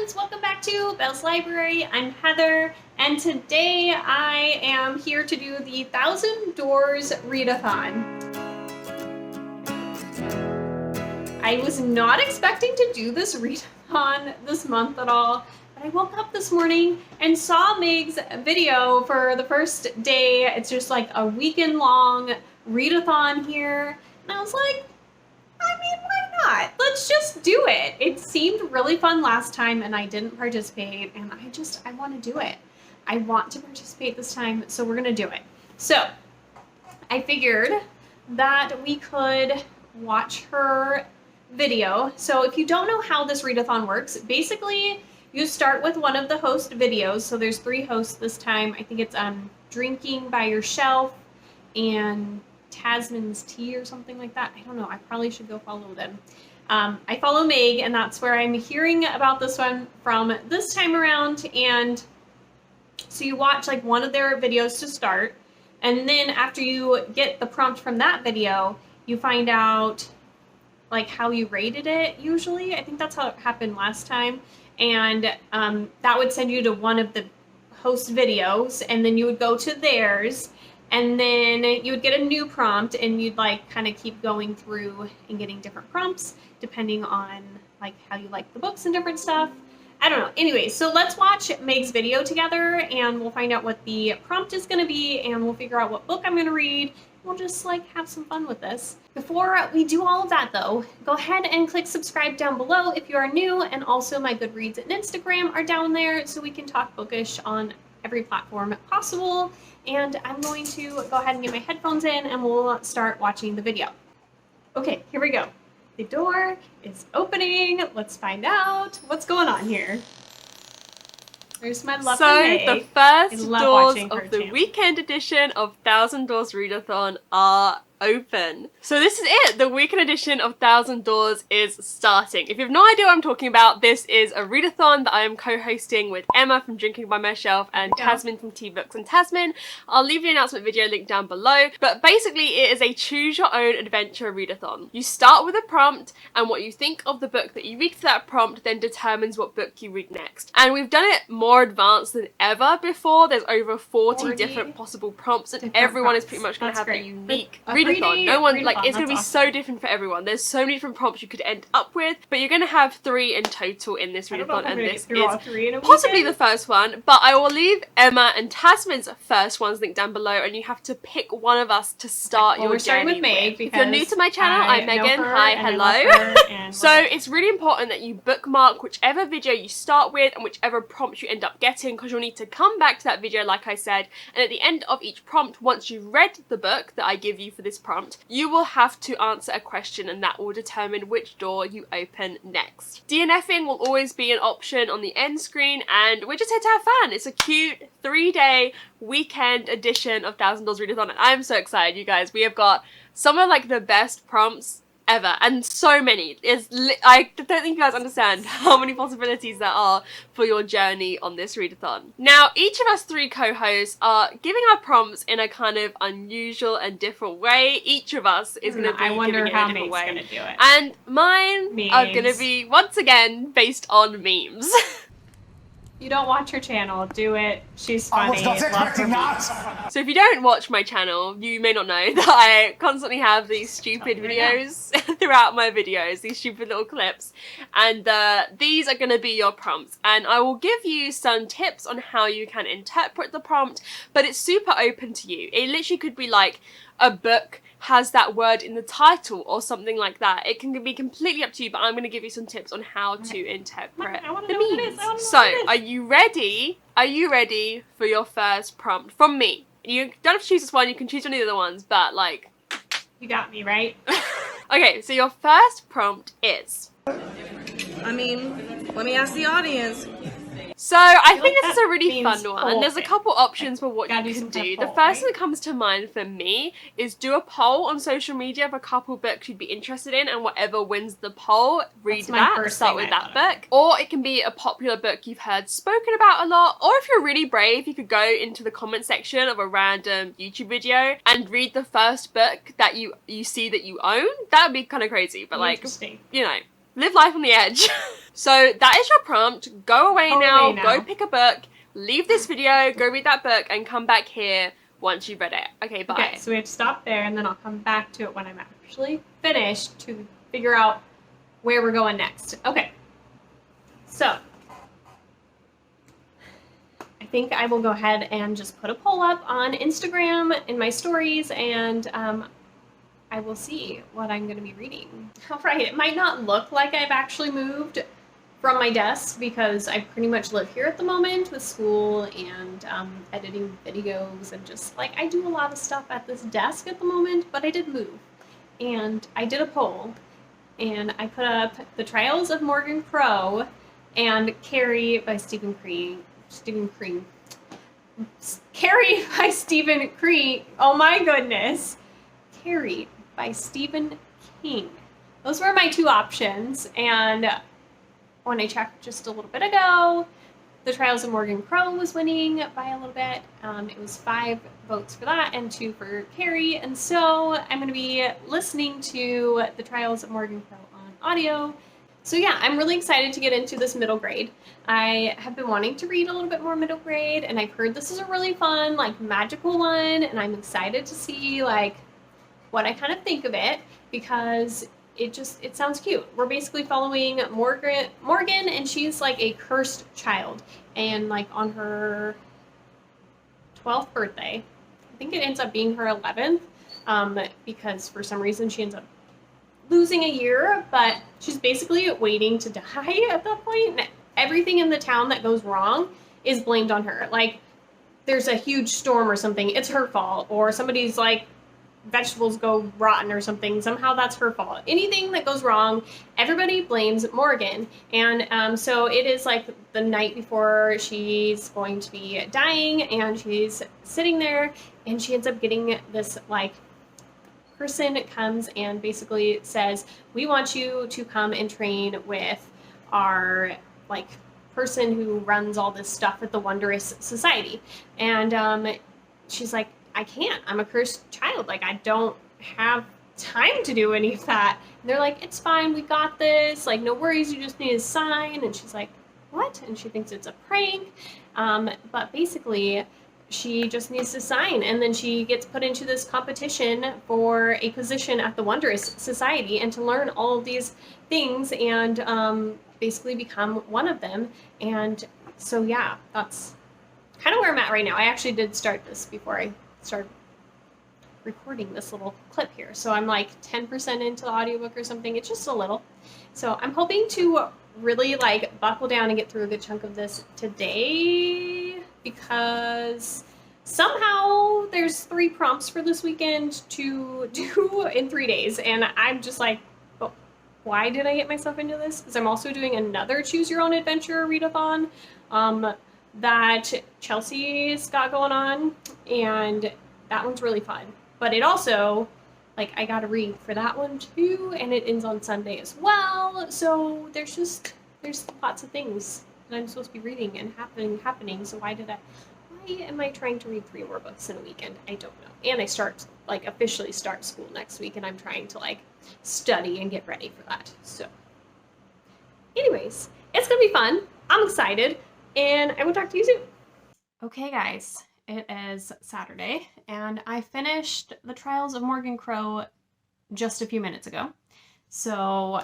friends, welcome back to Belle's Library. I'm Heather, and today I am here to do the 1000 Doors Readathon. I was not expecting to do this readathon this month at all, but I woke up this morning and saw Meg's video for the first day. It's just like a weekend-long readathon here, and I was like, I mean, why not? Let's just do it. It seemed really fun last time and I didn't participate, and I want to do it. I want to participate this time, so we're gonna do it. So I figured that we could watch her video. So if you don't know how this readathon works, basically you start with one of the host videos. So there's 3 hosts this time. I think it's drinking by your shelf and Tasman's tea or something like that. I don't know. I probably should go follow them. I follow Meg, and that's where I'm hearing about this one from this time around. And so you watch like one of their videos to start, and then after you get the prompt from that video, you find out like how you rated it. Usually, I think that's how it happened last time, and that would send you to one of the host videos, and then you would go to theirs. And then you would get a new prompt, and you'd like kind of keep going through and getting different prompts depending on like how you like the books and different stuff. I don't know. Anyway, so let's watch Meg's video together, and we'll find out what the prompt is going to be, and we'll figure out what book I'm going to read. We'll just like have some fun with this. Before we do all of that though, go ahead and click subscribe down below if you are new, and also my Goodreads and Instagram are down there so we can talk bookish on every platform possible. And I'm going to go ahead and get my headphones in, and we'll start watching the video. Okay, here we go. The door is opening. Let's find out what's going on here. There's my lovely May. So the first doors of the weekend edition of 1000 Doors Readathon are open. So this is it. The weekend edition of 1000 Doors is starting. If you have no idea what I'm talking about, this is a readathon that I am co-hosting with Emma from Drinking by My Shelf and Tasman from Tea Books and Tasman. I'll leave the announcement video link down below, but basically it is a choose your own adventure readathon. You start with a prompt, and what you think of the book that you read for that prompt then determines what book you read next. And we've done it more advanced than ever before. There's over 40 different possible prompts, and everyone is pretty much going to have a unique readathon. No one, like, it's going to be so different for everyone. There's so many different prompts you could end up with, but you're going to have 3 in total in this readathon, and this is possibly the first one, but I will leave Emma and Tasman's first ones linked down below, and you have to pick one of us to start your journey with. Meg, if you're new to my channel, I'm Megan. Hi, hello. So it's really important that you bookmark whichever video you start with and whichever prompt you end up getting, because you'll need to come back to that video, like I said, and at the end of each prompt, once you've read the book that I give you for this prompt, you will have to answer a question, and that will determine which door you open next. DNFing will always be an option on the end screen, and we're just here to have fun. It's a cute 3-day weekend edition of 1000 Doors Readathon, and I'm so excited, you guys. We have got some of like the best prompts ever, and so many. I don't think you guys understand how many possibilities there are for your journey on this readathon. Now, each of us 3 co-hosts are giving our prompts in a kind of unusual and different way. Each of us is going to be giving it in a different way. Gonna do it. And mine are going to be, once again, based on memes. You don't watch her channel, do it. She's funny. I was not expecting that. So if you don't watch my channel, you may not know that I constantly have these stupid videos throughout my videos, these stupid little clips, and these are going to be your prompts, and I will give you some tips on how you can interpret the prompt, but it's super open to you. It literally could be like a book has that word in the title or something like that. It can be completely up to you, but I'm going to give you some tips on how to interpret the memes. So, are you ready? Are you ready for your first prompt from me? You don't have to choose this one, you can choose any of the other ones, but like... You got me, right? Okay, so your first prompt is... I mean, let me ask the audience. So I think this is a really fun one. There's a couple options for what you can do. The first thing that comes to mind for me is do a poll on social media of a couple books you'd be interested in, and whatever wins the poll, read that, start with that book. Or it can be a popular book you've heard spoken about a lot, or if you're really brave, you could go into the comment section of a random YouTube video and read the first book that you see that you own. That would be kind of crazy, but like, you know, live life on the edge. So that is your prompt. Go away now, go pick a book, leave this video, go read that book, and come back here once you've read it. Okay, bye. Okay, so we have to stop there, and then I'll come back to it when I'm actually finished to figure out where we're going next. Okay, so I think I will go ahead and just put a poll up on Instagram in my stories, and I will see what I'm going to be reading. All right, it might not look like I've actually moved from my desk because I pretty much live here at the moment with school and editing videos and just like I do a lot of stuff at this desk at the moment, but I did move. And I did a poll and I put up The Trials of Morgan Crow and Carrie by Stephen King. Carrie by Stephen King. Oh my goodness. Carrie by Stephen King. Those were my two options, and when I checked just a little bit ago, The Trials of Morgan Crow was winning by a little bit. It was 5 votes for that and 2 for Carrie, and so I'm going to be listening to The Trials of Morgan Crow on audio. So yeah, I'm really excited to get into this middle grade. I have been wanting to read a little bit more middle grade, and I've heard this is a really fun, like, magical one, and I'm excited to see, like, what I kind of think of it, because it sounds cute. We're basically following Morgan, and she's like a cursed child, and like on her 12th birthday, I think it ends up being her 11th, because for some reason she ends up losing a year, but she's basically waiting to die at that point. And everything in the town that goes wrong is blamed on her. Like, there's a huge storm or something, it's her fault, or somebody's like vegetables go rotten or something, somehow that's her fault. Anything that goes wrong, everybody blames Morgan. And so it is like the night before she's going to be dying, and she's sitting there, and she ends up getting this, like, person comes and basically says, we want you to come and train with our, like, person who runs all this stuff at the Wondrous Society. And she's like, I can't. I'm a cursed child. Like, I don't have time to do any of that. And they're like, it's fine. We got this. Like, no worries. You just need a sign. And she's like, what? And she thinks it's a prank. But basically, she just needs to sign. And then she gets put into this competition for a position at the Wondrous Society and to learn all of these things and basically become one of them. And so, yeah, that's kind of where I'm at right now. I actually did start this before I started recording this little clip here. So I'm like 10% into the audiobook or something. It's just a little. So I'm hoping to really like buckle down and get through a good chunk of this today, because somehow there's 3 prompts for this weekend to do in 3 days. And I'm just like, oh, why did I get myself into this? Because I'm also doing another Choose Your Own Adventure readathon that Chelsea's got going on, and that one's really fun. But it also, like, I gotta read for that one too, and it ends on Sunday as well. So there's lots of things that I'm supposed to be reading and happening. So why am I trying to read 3 more books in a weekend? I don't know. And I officially start school next week, and I'm trying to like study and get ready for that. So anyways, it's gonna be fun. I'm excited. And I will talk to you soon. Okay, guys, it is Saturday, and I finished The Trials of Morgan Crow just a few minutes ago. So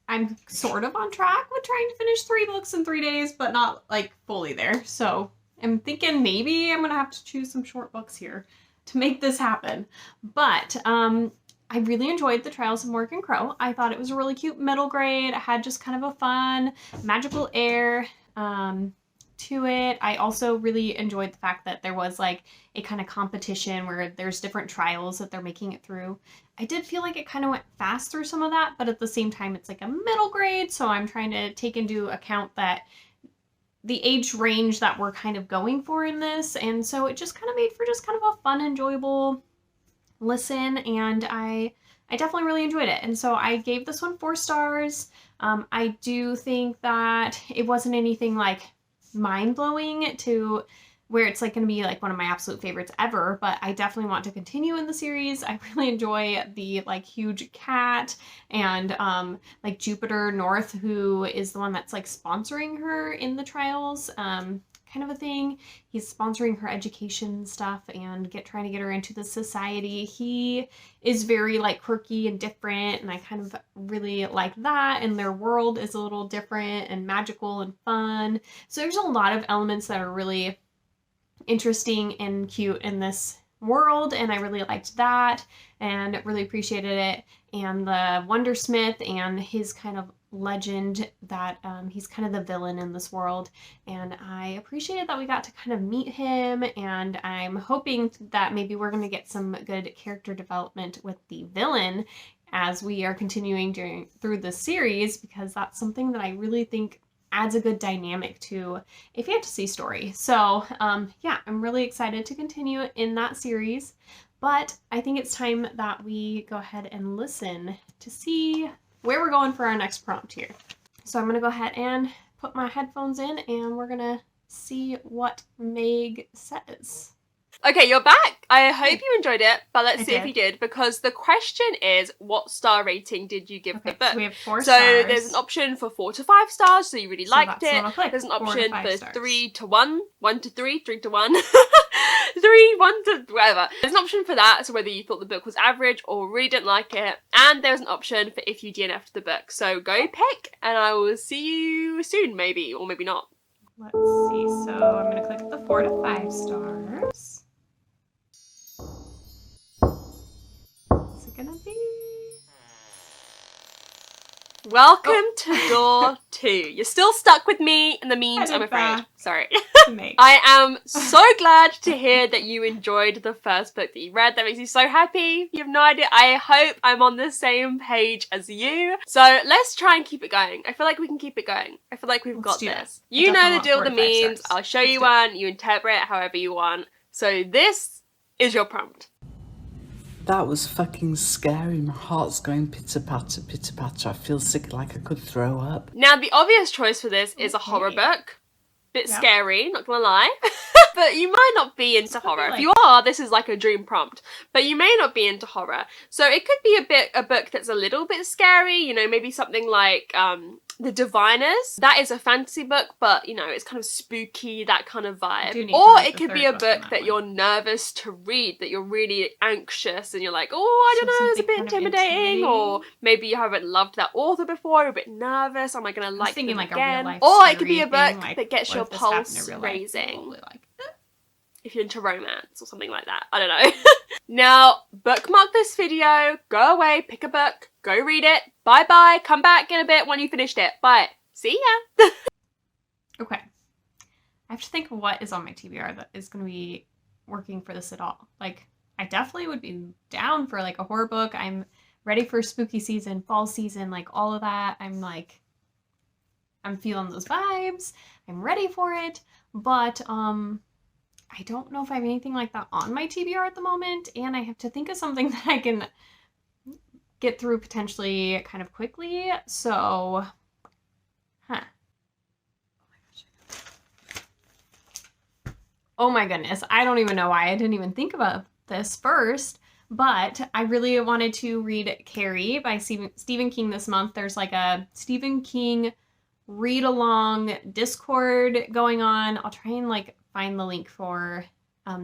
I'm sort of on track with trying to finish 3 books in 3 days, but not like fully there. So I'm thinking maybe I'm gonna have to choose some short books here to make this happen. But I really enjoyed The Trials of Morgan Crow. I thought it was a really cute middle grade. It had just kind of a fun, magical air to it. I also really enjoyed the fact that there was like a kind of competition where there's different trials that they're making it through. I did feel like it kind of went fast through some of that, but at the same time, it's like a middle grade, so I'm trying to take into account that the age range that we're kind of going for in this, and so it just kind of made for just kind of a fun, enjoyable listen, and I definitely really enjoyed it. And so I gave this one 4 stars. I do think that it wasn't anything like mind-blowing to where it's like going to be like one of my absolute favorites ever, but I definitely want to continue in the series. I really enjoy the like huge cat and like Jupiter North, who is the one that's like sponsoring her in the trials, kind of a thing. He's sponsoring her education stuff and trying to get her into the society. He is very like quirky and different, and I kind of really like that, and their world is a little different and magical and fun. So there's a lot of elements that are really interesting and cute in this world, and I really liked that and really appreciated it. And the Wondersmith and his kind of legend that he's kind of the villain in this world, and I appreciated that we got to kind of meet him, and I'm hoping that maybe we're going to get some good character development with the villain as we are continuing through this series, because that's something that I really think adds a good dynamic to a fantasy story. So yeah, I'm really excited to continue in that series, but I think it's time that we go ahead and listen to see where we're going for our next prompt here. So I'm gonna go ahead and put my headphones in, and we're gonna see what Meg says. Okay, you're back. I hope you enjoyed it, but let's see if you did, because the question is, what star rating did you give the book? So we have 4 so stars. There's an option for 4 to 5 stars, so you really liked it. There's an 4 option to 5 for stars. 3 to 1, 1 to 3, 3 to 1, 3, 1 to whatever. There's an option for that, so whether you thought the book was average or really didn't like it. And there's an option for if you DNF'd the book. So go pick, and I will see you soon, maybe, or maybe not. Let's see. So I'm gonna click the 4 to 5 stars. Gonna be. Welcome to door 2. You're still stuck with me in the memes, I'm afraid. Sorry. I am so glad to hear that you enjoyed the first book that you read. That makes me so happy. You have no idea. I hope I'm on the same page as you. So let's try and keep it going. I feel like we can keep it going. I feel like we've got this. You know the deal with the memes. I'll show you one. You interpret it however you want. So this is your prompt. That was fucking scary. My heart's going pitter-patter, pitter-patter. I feel sick, like I could throw up. Now, the obvious choice for this is a horror book. Bit scary, not gonna lie. But you might not be into horror. If you are, this is like a dream prompt. But you may not be into horror. So it could be a book that's a little bit scary. You know, maybe something like The Diviners. That is a fantasy book, but, you know, it's kind of spooky, that kind of vibe. Or it could be a book that you're nervous to read, that you're really anxious and you're like, oh, I don't know, it's a bit intimidating. Or maybe you haven't loved that author before, you're a bit nervous. Am I going to like them like again? A real life or it could be a book like, that gets your pulse raising. If you're into romance or something like that. I don't know. Now, bookmark this video, go away, pick a book, go read it, bye-bye, come back in a bit when you finished it. Bye. See ya. Okay. I have to think of what is on my TBR that is going to be working for this at all. Like, I definitely would be down for like a horror book. I'm ready for spooky season, fall season, like all of that. I'm feeling those vibes. I'm ready for it. But, I don't know if I have anything like that on my TBR at the moment, and I have to think of something that I can get through potentially kind of quickly. So, oh my goodness, I don't even know why I didn't even think about this first, but I really wanted to read Carrie by Stephen King this month. There's like a Stephen King read-along Discord going on. I'll try and like find the link for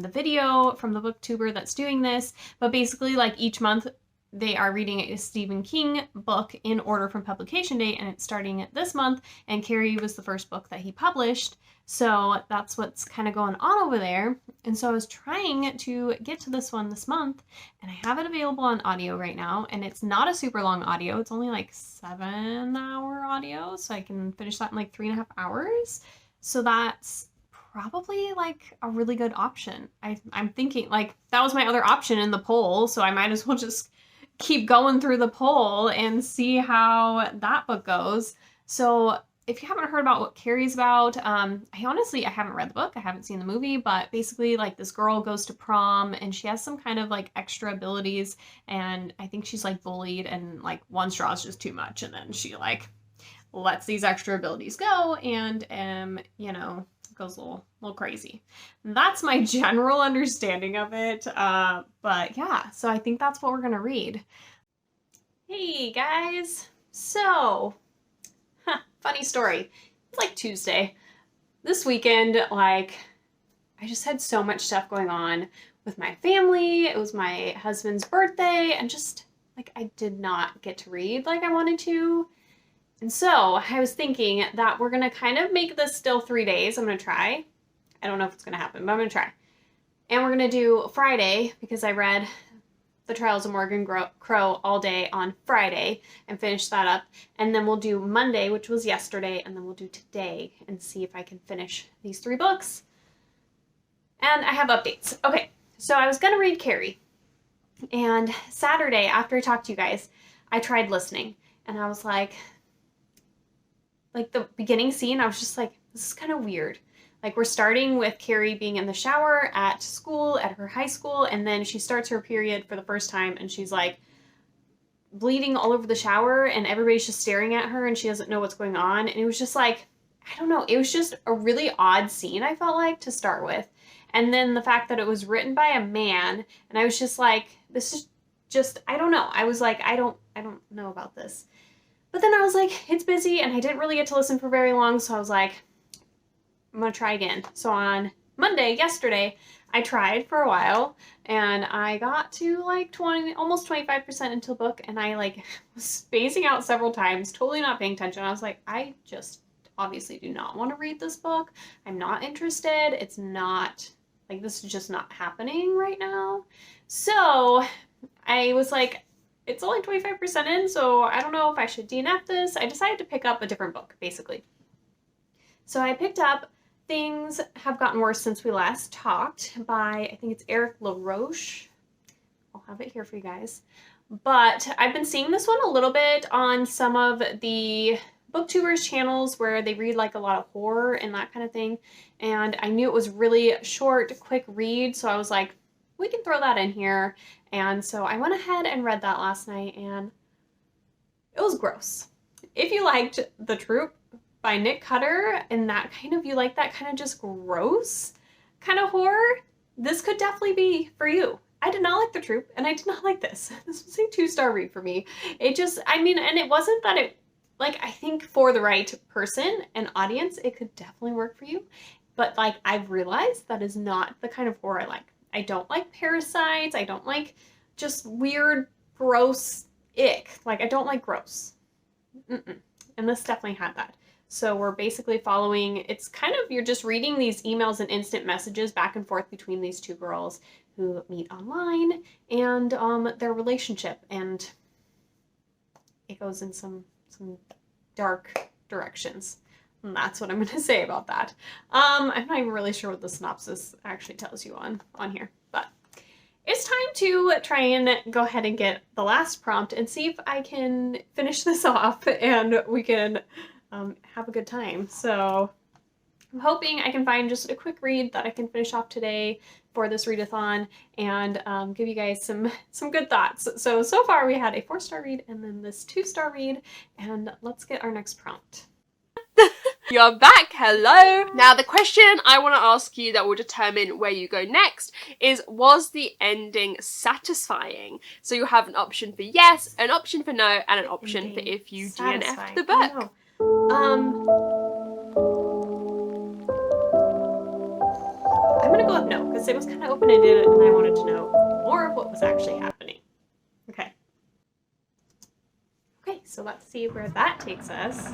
the video from the booktuber that's doing this, but basically like each month they are reading a Stephen King book in order from publication date, and it's starting this month, and Carrie was the first book that he published, so that's what's kind of going on over there. And so I was trying to get to this one this month, and I have it available on audio right now, and it's not a super long audio. It's only like 7-hour audio, so I can finish that in like 3.5 hours. So that's probably like a really good option. I'm thinking like that was my other option in the poll, so I might as well just keep going through the poll and see how that book goes. So if you haven't heard about what Carrie's about, I haven't read the book, I haven't seen the movie, but basically like this girl goes to prom and she has some kind of like extra abilities, and I think she's like bullied, and like one straw is just too much, and then she like lets these extra abilities go, and you know, goes a little crazy. And that's my general understanding of it. But yeah, so I think that's what we're gonna read. Hey guys, so funny story. It's like Tuesday. This weekend, like, I just had so much stuff going on with my family. It was my husband's birthday, and just like I did not get to read like I wanted to. And so I was thinking that we're gonna kind of make this still 3 days. I'm gonna try. I don't know if it's gonna happen, but I'm gonna try. And we're gonna do Friday because I read The Trials of Morgan Crow all day on Friday and finish that up. And then we'll do Monday, which was yesterday, and then we'll do today and see if I can finish these 3 books. And I have updates. Okay, so I was gonna read Carrie. And Saturday, after I talked to you guys, I tried listening. And I was like the beginning scene, I was just like, this is kind of weird. Like, we're starting with Carrie being in the shower at school, at her high school, and then she starts her period for the first time, and she's like bleeding all over the shower, and everybody's just staring at her, and she doesn't know what's going on. And it was just like, I don't know, it was just a really odd scene, I felt like, to start with. And then the fact that it was written by a man, and I was just like, this is just, I don't know. I was like, I don't know about this. But then I was like, it's busy, and I didn't really get to listen for very long, so I was like, I'm gonna try again. So on Monday, yesterday, I tried for a while, and I got to like almost 25% into the book, and I like was spacing out several times, totally not paying attention. I was like, I just obviously do not want to read this book. I'm not interested. It's not, like, this is just not happening right now. So I was like, it's only 25% in, so I don't know if I should DNF this. I decided to pick up a different book, basically. So I picked up Things Have Gotten Worse Since We Last Talked by, I think it's Eric LaRoche. I'll have it here for you guys. But I've been seeing this one a little bit on some of the booktubers channels where they read like a lot of horror and that kind of thing. And I knew it was really short, quick read, so I was like, we can throw that in here. And so I went ahead and read that last night, and it was gross. If you liked The Troop by Nick Cutter and that kind of, you like that kind of just gross kind of horror, this could definitely be for you. I did not like The Troop, and I did not like this. This was a 2-star read for me. It just, I mean, and it wasn't that it, like, I think for the right person and audience, it could definitely work for you. But like, I've realized that is not the kind of horror I like. I don't like parasites. I don't like just weird, gross ick. Like, I don't like gross. And this definitely had that. So we're basically following, it's kind of, you're just reading these emails and instant messages back and forth between these 2 girls who meet online, and their relationship. And it goes in some dark directions. And that's what I'm going to say about that. I'm not even really sure what the synopsis actually tells you on here, but it's time to try and go ahead and get the last prompt and see if I can finish this off and we can have a good time. So I'm hoping I can find just a quick read that I can finish off today for this readathon and give you guys some good thoughts. So far we had a 4-star read and then this 2-star read, and let's get our next prompt. You're back, hello! Now the question I want to ask you that will determine where you go next is, was the ending satisfying? So you have an option for yes, an option for no, and an option for if you DNF'd the book. I'm gonna go with no, because it was kind of open-ended and I wanted to know more of what was actually happening. Okay, so let's see where that takes us.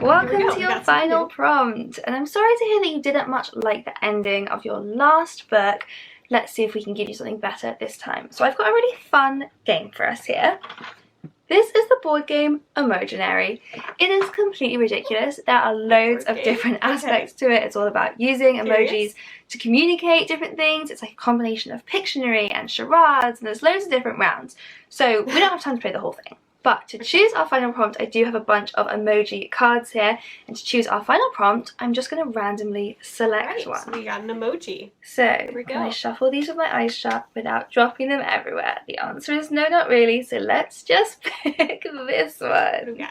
Welcome to your final prompt, and I'm sorry to hear that you didn't much like the ending of your last book. Let's see if we can give you something better this time. So I've got a really fun game for us here. This is the board game Emojonary. It is completely ridiculous. There are loads of different aspects to it. It's all about using emojis to communicate different things. It's like a combination of Pictionary and charades, and there's loads of different rounds. So we don't have time to play the whole thing. But to choose our final prompt, I do have a bunch of emoji cards here. And to choose our final prompt, I'm just going to randomly select one. So we got an emoji. So, can I shuffle these with my eyes shut without dropping them everywhere? The answer is no, not really. So let's just pick this one.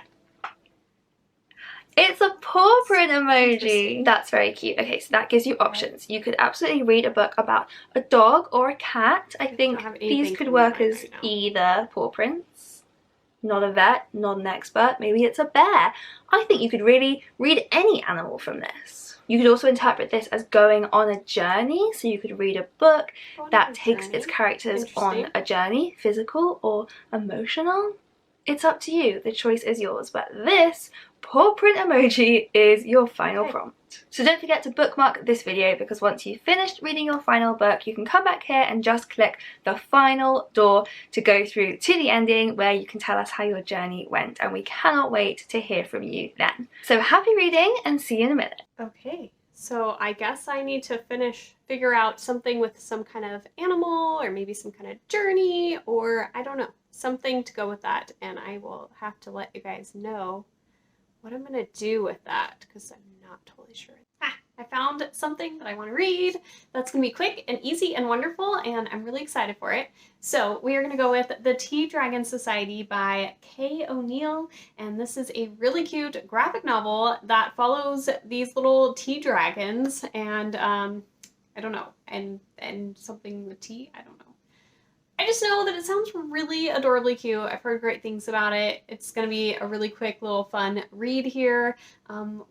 It's a paw print emoji. That's very cute. Okay, so that gives you options. You could absolutely read a book about a dog or a cat. I think these could work as either paw prints. Not a vet, not an expert. Maybe it's a bear. I think you could really read any animal from this. You could also interpret this as going on a journey. So you could read a book that takes its characters on a journey, physical or emotional. It's up to you. The choice is yours. But this paw print emoji is your final prompt. So don't forget to bookmark this video, because once you've finished reading your final book, you can come back here and just click the final door to go through to the ending, where you can tell us how your journey went, and we cannot wait to hear from you then. So happy reading and see you in a minute. Okay, so I guess I need to figure out something with some kind of animal, or maybe some kind of journey, or I don't know, something to go with that, and I will have to let you guys know what I'm gonna do with that, because I'm not totally sure. I found something that I want to read that's gonna be quick and easy and wonderful, and I'm really excited for it. So we are gonna go with The Tea Dragon Society by Kay O'Neill, and this is a really cute graphic novel that follows these little tea dragons, and I don't know, and something with tea, I don't know. I just know that it sounds really adorably cute. I've heard great things about it. It's going to be a really quick little fun read here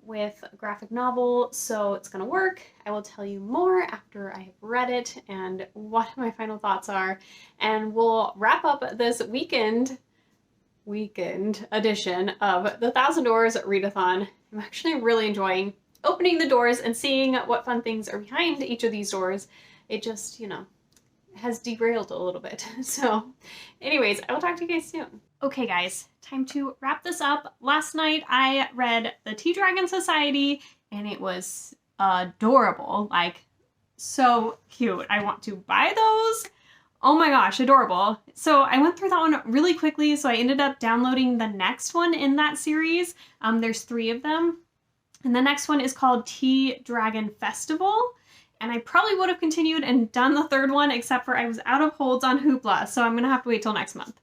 with a graphic novel, so it's going to work. I will tell you more after I have read it and what my final thoughts are, and we'll wrap up this weekend edition of the 1,000 Doors Readathon. I'm actually really enjoying opening the doors and seeing what fun things are behind each of these doors. It just, you know, has derailed a little bit. So anyways, I will talk to you guys soon. Okay guys, time to wrap this up. Last night I read The Tea Dragon Society, and it was adorable, like so cute. I want to buy those. Oh my gosh, adorable. So I went through that one really quickly, so I ended up downloading the next one in that series. There's 3 of them, and the next one is called Tea Dragon Festival. And I probably would have continued and done the 3rd one, except for I was out of holds on Hoopla, so I'm gonna have to wait till next month.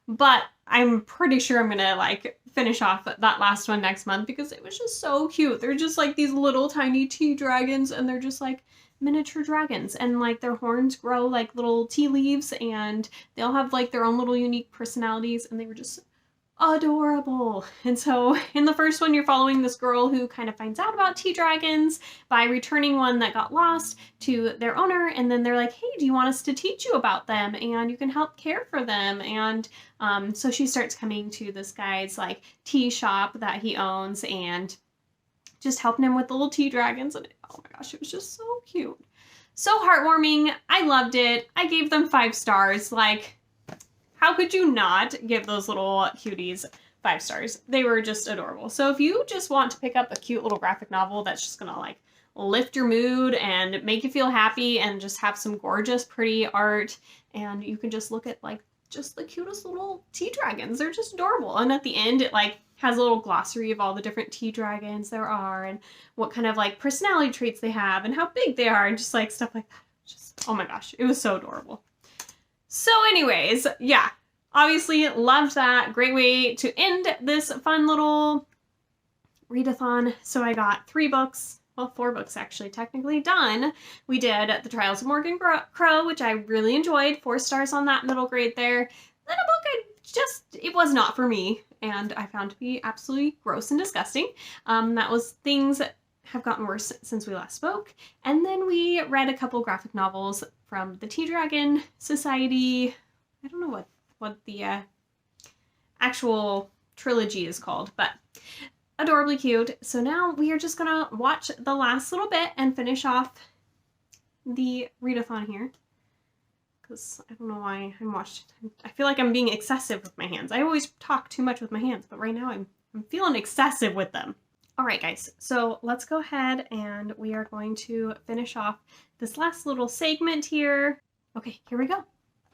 But I'm pretty sure I'm gonna like finish off that last one next month, because it was just so cute. They're just like these little tiny tea dragons, and they're just like miniature dragons, and like their horns grow like little tea leaves, and they all have like their own little unique personalities, and they were just adorable. And so in the first one, you're following this girl who kind of finds out about tea dragons by returning one that got lost to their owner, and then they're like, hey, do you want us to teach you about them, and you can help care for them? And so she starts coming to this guy's like tea shop that he owns and just helping him with the little tea dragons, and oh my gosh, it was just so cute, so heartwarming. I loved it. I gave them 5 stars. Like, how could you not give those little cuties 5 stars? They were just adorable. So if you just want to pick up a cute little graphic novel that's just gonna like lift your mood and make you feel happy and just have some gorgeous, pretty art, and you can just look at like just the cutest little tea dragons. They're just adorable. And at the end, it like has a little glossary of all the different tea dragons there are, and what kind of like personality traits they have, and how big they are, and just like stuff like that. Just, oh my gosh, it was so adorable. So anyways, yeah, obviously loved that. Great way to end this fun little readathon. So I got 3 books, well, 4 books actually technically done. We did The Trials of Morgan Crow, which I really enjoyed. 4 stars on that middle grade there. Then a book it was not for me, and I found to be absolutely gross and disgusting. That was Things That Have Gotten Worse Since We Last Spoke. And then we read a couple graphic novels from the Tea Dragon Society. I don't know what the actual trilogy is called, but adorably cute. So now we are just gonna watch the last little bit and finish off the readathon here, because I don't know why I feel like I'm being excessive with my hands. I always talk too much with my hands, but right now I'm feeling excessive with them. All right, guys, so let's go ahead and we are going to finish off this last little segment here. Okay, here we go.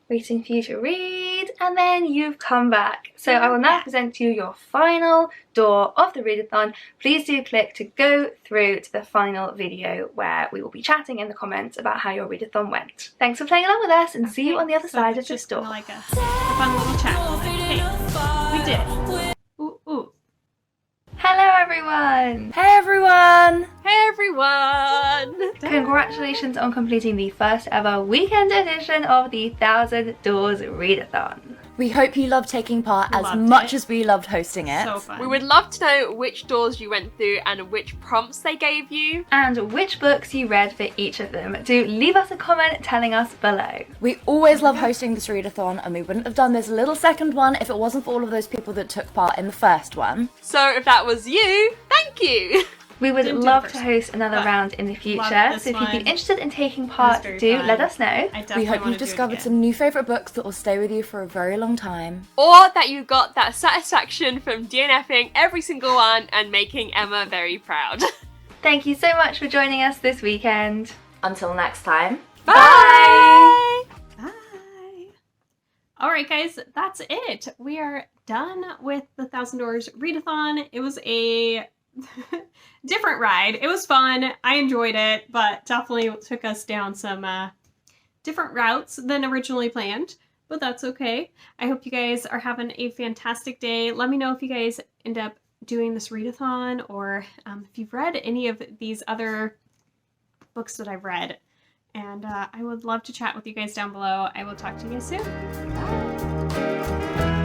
Waiting for you to read, and then you've come back. So I will now present to you your final door of the readathon. Please do click to go through to the final video, where we will be chatting in the comments about how your readathon went. Thanks for playing along with us, and see you on the other side of this door. Like a fun little chat. Hey, we did. Ooh, ooh. Hello everyone! Hey everyone! Hey everyone! Congratulations on completing the first ever weekend edition of the 1000 Doors Readathon. We hope you loved taking part as Loved much it. as we loved hosting it. So fun. We would love to know which doors you went through and which prompts they gave you. And which books you read for each of them. Do leave us a comment telling us below. We always love hosting this readathon, and we wouldn't have done this little second one if it wasn't for all of those people that took part in the first one. So if that was you, thank you! We would Didn't do love the to first host another but round in the loved future, this so if you'd be one. interested in taking part, very do fun. let us know. I We definitely hope wanna you've do it discovered again. some new favourite books that will stay with you for a very long time. Or that you got that satisfaction from DNFing every single one and making Emma very proud. Thank you so much for joining us this weekend. Until next time. Bye! Bye. All right, guys, that's it. We are done with the 1000 Doors Readathon. It was a different ride. It was fun. I enjoyed it, but definitely took us down some different routes than originally planned, but that's okay. I hope you guys are having a fantastic day. Let me know if you guys end up doing this readathon or if you've read any of these other books that I've read. And I would love to chat with you guys down below. I will talk to you guys soon. Bye.